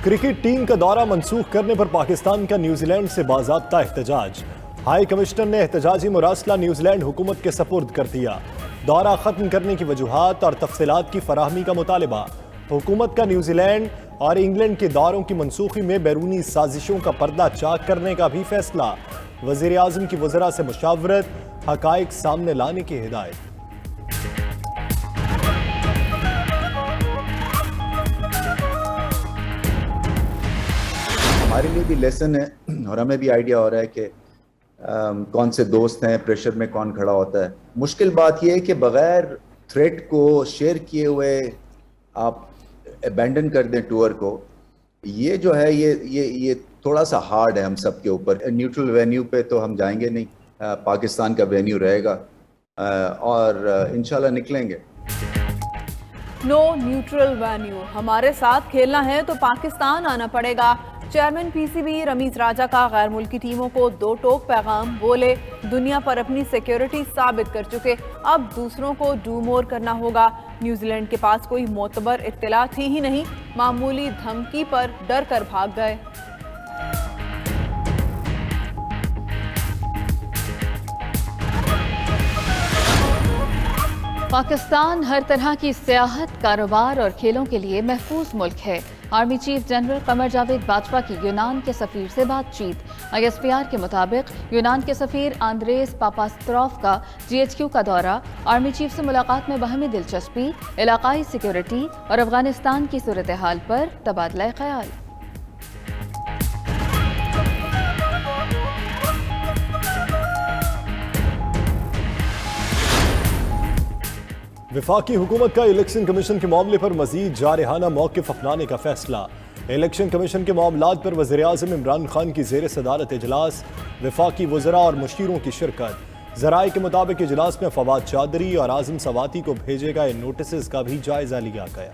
Cricket team का दौरा मंसूख करने पर पाकिस्तान का न्यूजीलैंड से बाज़ाब्ता एहतजाज। हाई कमिश्नर ने एहतजाजी मुरासला न्यूजीलैंड हुकूमत के सपुर्द कर दिया। दौरा खत्म करने की वजूहात और तफसीलात की फराहमी का मुतालिबा। हुकूमत का न्यूजीलैंड और इंग्लैंड के दौरों की मनसूखी में बैरूनी साजिशों का पर्दा चाक करने का भी फैसला। वज़ीर आज़म की वज़रा से मुशावरत, हक़ाइक़ सामने लाने की हिदायत। हमारे लिए भी लेसन है और हमें भी आइडिया हो रहा है कि कौन से दोस्त हैं, प्रेशर में कौन खड़ा होता है। मुश्किल बात यह है कि बगैर थ्रेट को शेयर किए हुए आप अबैंडन कर दें टूर को। ये जो है ये थोड़ा सा हार्ड है हम सब के ऊपर। न्यूट्रल वेन्यू पे तो हम जाएंगे नहीं, पाकिस्तान का वेन्यू रहेगा और इंशाल्लाह निकलेंगे। नो न्यूट्रल वेन्यू, हमारे साथ खेलना है तो पाकिस्तान आना पड़ेगा। चेयरमैन पीसीबी रमीज राजा का गैर मुल्की टीमों को दो टोक पैगाम। बोले, दुनिया पर अपनी सिक्योरिटी साबित कर चुके, अब दूसरों को डू मोर करना होगा। न्यूजीलैंड के पास कोई मोतबर इत्तला थी ही नहीं, मामूली धमकी पर डर कर भाग गए। पाकिस्तान हर तरह की सियाहत, कारोबार और खेलों के लिए महफूज मुल्क है। Army chief general Qamar Javed Bajwa की यूनान के सफीर से बातचीत। ISPR के मुताबिक यूनान के सफीर आंद्रेस पापास्त्रोफ का GHQ का दौरा, आर्मी चीफ से मुलाकात में बाहमी दिलचस्पी, इलाकाई सिक्योरिटी और अफगानिस्तान की सूरत हाल पर तबादला ख्याल। वफाकी हुकूमत का इलेक्शन कमीशन के मामले पर मजीद जारहाना मौक़िफ़ अपनाने का फैसला। इलेक्शन कमीशन के मामलात पर वज़ीर आज़म इमरान खान की ज़ेर सदारत इजलास, वफाकी वज़रा और मुशीरों की शिरकत। ज़राए के मुताबिक इजलास में फवाद चौधरी और आज़म सवाती को भेजे गए नोटिस का भी जायज़ा लिया गया।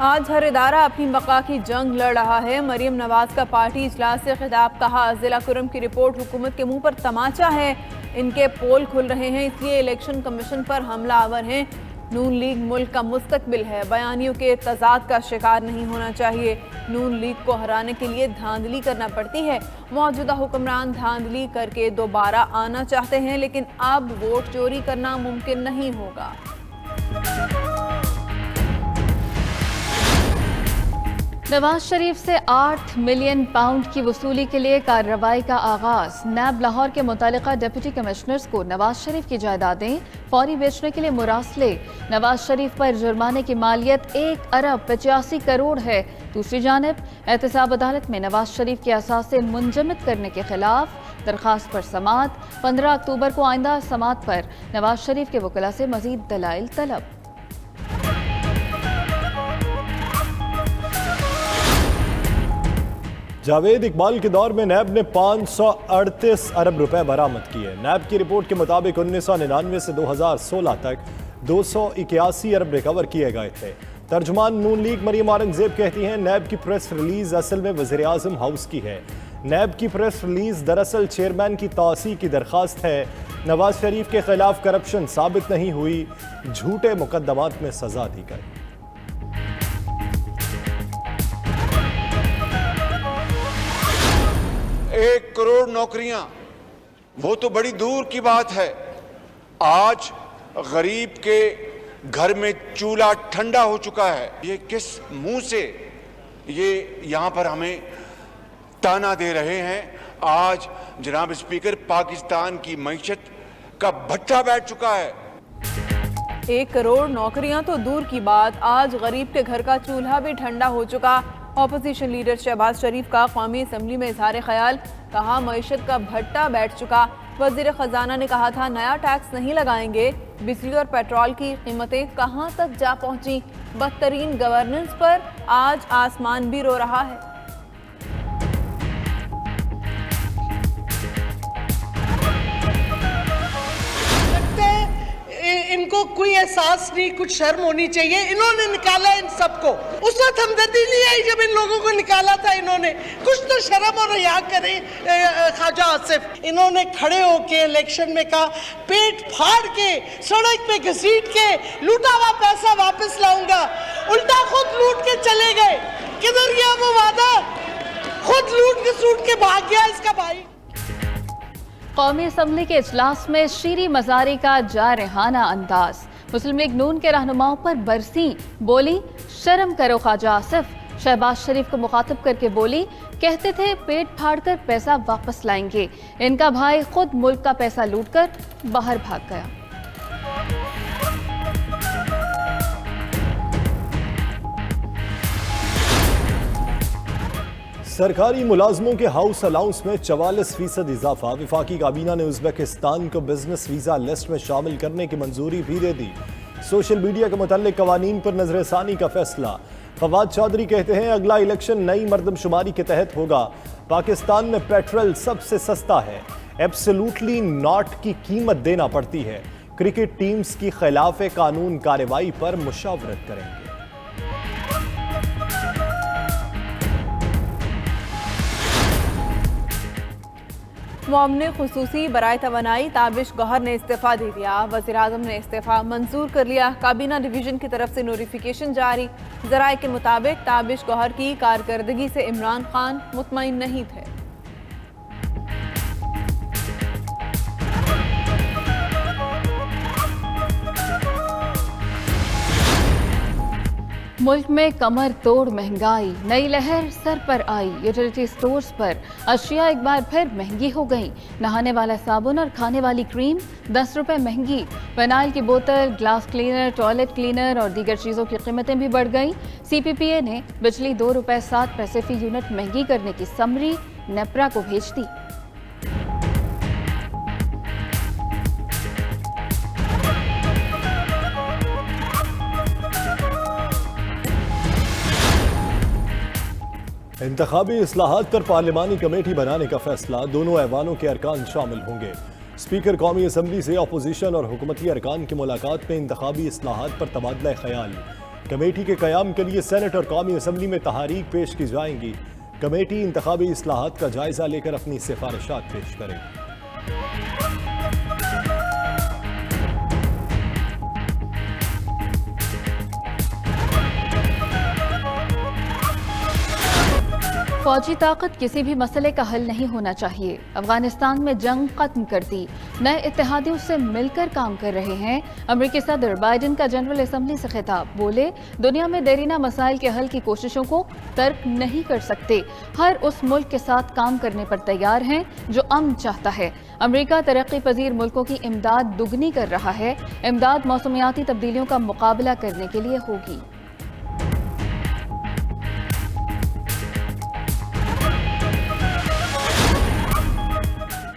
आज हर इदारा अपनी बका की जंग लड़ रहा है। मरीम नवाज का पार्टी इजलास से खिताब, कहा जिला कुरम की रिपोर्ट हुकूमत के मुंह पर तमाचा है, इनके पोल खुल रहे हैं इसलिए इलेक्शन कमीशन पर हमला आवर हैं। नून लीग मुल्क का मुस्तकबिल है, बयानियों के तजाद का शिकार नहीं होना चाहिए। नून लीग को हराने के लिए धांधली करना पड़ती है। मौजूदा हुक्मरान धांधली करके दोबारा आना चाहते हैं, लेकिन अब वोट चोरी करना मुमकिन नहीं होगा। नवाज शरीफ से 8 मिलियन पाउंड की वसूली के लिए कार्रवाई का आगाज। नैब लाहौर के मुतालिका डिप्टी कमिश्नर्स को नवाज शरीफ की जायदादें फौरी बेचने के लिए मुरासले। नवाज शरीफ पर जुर्माने की मालियत 1 अरब 85 करोड़ है। दूसरी जानिब एहतसाब अदालत में नवाज शरीफ के असासे मुंजमद करने के खिलाफ दरखास्त पर समाअत। 15 अक्टूबर को आइंदा समाअत पर नवाज शरीफ के वकला से मजीद दलाइल तलब। जावेद इकबाल के दौर में नैब ने 538 अरब रुपए बरामद किए। नैब की रिपोर्ट के मुताबिक 1999 से 2016 तक 281 अरब रिकवर किए गए थे। तर्जुमान नून लीग मरीम औरंगजेब कहती हैं, नैब की प्रेस रिलीज असल में वज़ीर आज़म हाउस की है। नैब की प्रेस रिलीज दरअसल चेयरमैन की तौसी की दरखास्त है। नवाज शरीफ के खिलाफ करप्शन साबित नहीं हुई, झूठे मुकदमात में सजा दी गई। 1 करोड़ नौकरियां, वो तो बड़ी दूर की बात है। आज गरीब के घर में चूल्हा ठंडा हो चुका है। ये किस मुंह से ये यहां पर हमें ताना दे रहे हैं? आज जनाब स्पीकर, पाकिस्तान की मईशत का भट्टा बैठ चुका है। 1 करोड़ नौकरियां तो दूर की बात, आज गरीब के घर का चूल्हा भी ठंडा हो चुका। ऑपोजिशन लीडर शहबाज शरीफ का कौमी असम्बली में इजहार ख्याल, कहा मईशत का भट्टा बैठ चुका। वजीर खजाना ने कहा था नया टैक्स नहीं लगाएंगे। बिजली और पेट्रोल की कीमतें कहां तक जा पहुंची। बदतरीन गवर्नेंस पर आज आसमान भी रो रहा है। इनको इनको कोई एहसास नहीं, कुछ शर्म होनी चाहिए। इन्होंने निकाला इन सबको, उस वक्त हमदर्दी नहीं आई जब इन लोगों को निकाला था इन्होंने। कुछ तो शर्म और रिया करें ख्वाजा आसिफ। इन्होंने खड़े होके इलेक्शन में कहा पेट फाड़ के सड़क पे घसीट के लूटा हुआ पैसा वापस लाऊंगा, उल्टा खुद लूट के चले गए। किधर गया वो वादा? खुद लूट के सूट के भाग गया इसका भाई। कौमी असम्बली के इजलास में शीरी मजारी का जारहाना अंदाज। मुस्लिम लीग नून के रहनुमाओं पर बरसी, बोली शर्म करो ख्वाजा आसिफ। शहबाज शरीफ को मुखातिब करके बोली, कहते थे पेट फाड़कर पैसा वापस लाएंगे, इनका भाई खुद मुल्क का पैसा लूटकर बाहर भाग गया। सरकारी मुलाजमों के हाउस अलाउंस में 44% इजाफा। विफाकी काबीना ने उज़्बेकिस्तान को बिजनेस वीजा लिस्ट में शामिल करने की मंजूरी भी दे दी। सोशल मीडिया के मुताल्लिक कवानीन पर नजरसानी का फैसला। फवाद चौधरी कहते हैं अगला इलेक्शन नई मर्दमशुमारी के तहत होगा। पाकिस्तान में पेट्रोल सबसे सस्ता है, एब्सोल्युटली नॉट की कीमत देना पड़ती है। क्रिकेट टीम्स की खिलाफ कानून कार्रवाई पर मुशावरत करेंगे। मुआवने खुसूसी बराए तवानाई ताबिश गौहर ने इस्तीफा दे दिया। वज़ीर-ए-आज़म ने इस्तीफा मंजूर कर लिया। काबीना डिवीजन की तरफ से नोटिफिकेशन जारी। ज़राए के मुताबिक ताबिश गौहर की कारकर्दगी से इमरान खान मुतमईन नहीं थे। मुल्क में कमर तोड़ महंगाई, नई लहर सर पर आई। यूटिलिटी स्टोर्स पर अशिया एक बार फिर महंगी हो गई। नहाने वाला साबुन और खाने वाली क्रीम 10 रुपए महंगी। फिनाइल की बोतल, ग्लास क्लीनर, टॉयलेट क्लीनर और दीगर चीज़ों की कीमतें भी बढ़ गई। CPPA ने बिजली 2 रुपए 7 पैसे फी यूनिट महंगी करने की समरी नेपरा को भेज दी। इंतखाबी इस्लाहात पर पार्लिमानी कमेटी बनाने का फैसला। दोनों ऐवानों के अरकान शामिल होंगे। स्पीकर कौमी असम्बली से अपोजिशन और हुकूमती अरकान की मुलाकात में इंतखाबी इस्लाहात पर तबादला ख्याल। कमेटी के क़याम के लिए सेनेट और कौमी असम्बली में तहारीक पेश की जाएंगी। कमेटी इंतखाबी इस्लाहात का जायजा लेकर अपनी सिफारिशात पेश करेगी। फौजी ताकत किसी भी मसले का हल नहीं होना चाहिए। अफगानिस्तान में जंग खत्म कर दी, नए इत्तेहादियों से मिलकर काम कर रहे हैं। अमेरिकी सदर बाइडेन का जनरल असम्बली से खिताब, बोले दुनिया में देरीना मसाइल के हल की कोशिशों को तर्क नहीं कर सकते। हर उस मुल्क के साथ काम करने पर तैयार हैं जो अमन चाहता है। अमेरिका तरक्की पजीर मुल्कों की इमदाद दुगनी कर रहा है। इमदाद मौसमियाती तब्दीलियों का मुकाबला करने के लिए होगी।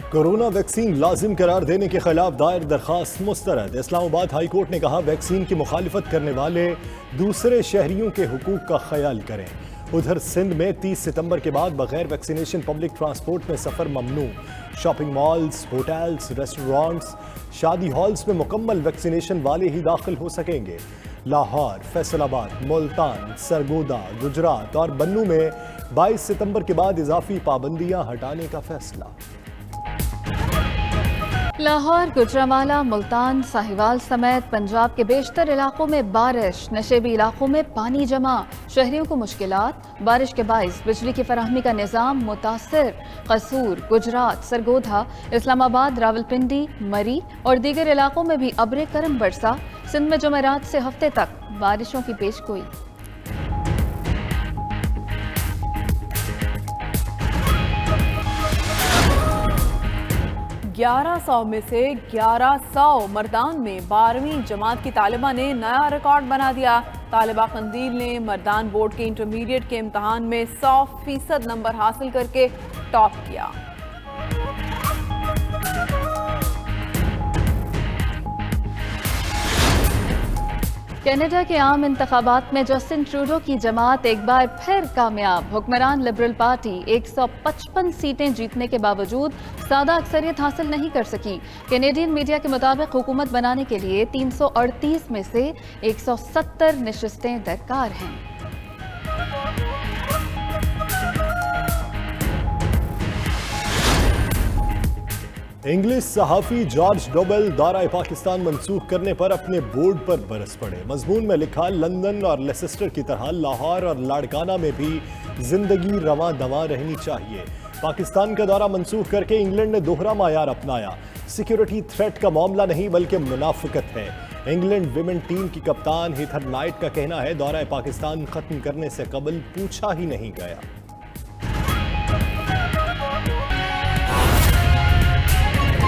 कोरोना वैक्सीन लाजिम करार देने के खिलाफ दायर दरखास्त मुस्तरद। इस्लामाबाद हाई कोर्ट ने कहा वैक्सीन की मुखालिफत करने वाले दूसरे शहरियों के हुकूक का ख्याल करें। उधर सिंध में 30 सितंबर के बाद बगैर वैक्सीनेशन पब्लिक ट्रांसपोर्ट में सफ़र ममनू। शॉपिंग मॉल्स, होटल्स, रेस्टोरेंट्स, शादी हॉल्स में मुकम्मल वैक्सीनेशन वाले ही दाखिल हो सकेंगे। लाहौर, फैसलाबाद, मुल्तान, सरगोदा, गुजरात और बन्नू में 22 सितंबर के बाद इजाफी पाबंदियां हटाने का फैसला। लाहौर, गुजरांवाला, मुल्तान, साहिवाल समेत पंजाब के बेशतर इलाकों में बारिश। नशेबी इलाकों में पानी जमा, शहरियों को मुश्किलात। बारिश के बाइस बिजली की फराहमी का निज़ाम मुतासिर। कसूर, गुजरात, सरगोधा, इस्लामाबाद, रावलपिंडी, मरी और दीगर इलाकों में भी अब्रे करम बरसा। सिंध में जुमेरात से हफ्ते तक बारिशों की पेशगोई। 1100 में से 1100 मर्दान में 12वीं जमात की तालिबा ने नया रिकॉर्ड बना दिया। तालिबा कंदील ने मर्दान बोर्ड के इंटरमीडिएट के इम्तहान में 100% नंबर हासिल करके टॉप किया। कनाडा के आम इंतखाबात में जस्टिन ट्रूडो की जमात एक बार फिर कामयाब। हुक्मरान लिबरल पार्टी 155 सीटें जीतने के बावजूद सादा अक्सरियत हासिल नहीं कर सकी। कैनेडियन मीडिया के मुताबिक हुकूमत बनाने के लिए 338 में से 170 नशिस्तें दरकार हैं। इंग्लिश सहाफ़ी जॉर्ज डोबल दौरा पाकिस्तान मंसूख करने पर अपने बोर्ड पर बरस पड़े। मजमून में लिखा, लंदन और लेसेस्टर की तरह लाहौर और लाड़काना में भी जिंदगी रवां दवां रहनी चाहिए। पाकिस्तान का दौरा मंसूख करके इंग्लैंड ने दोहरा मायार अपनाया। सिक्योरिटी थ्रेट का मामला नहीं बल्कि मुनाफिकत है। इंग्लैंड विमेन टीम की कप्तान हीथर नाइट का कहना है, दौरा पाकिस्तान खत्म करने से कबल पूछा ही नहीं गया।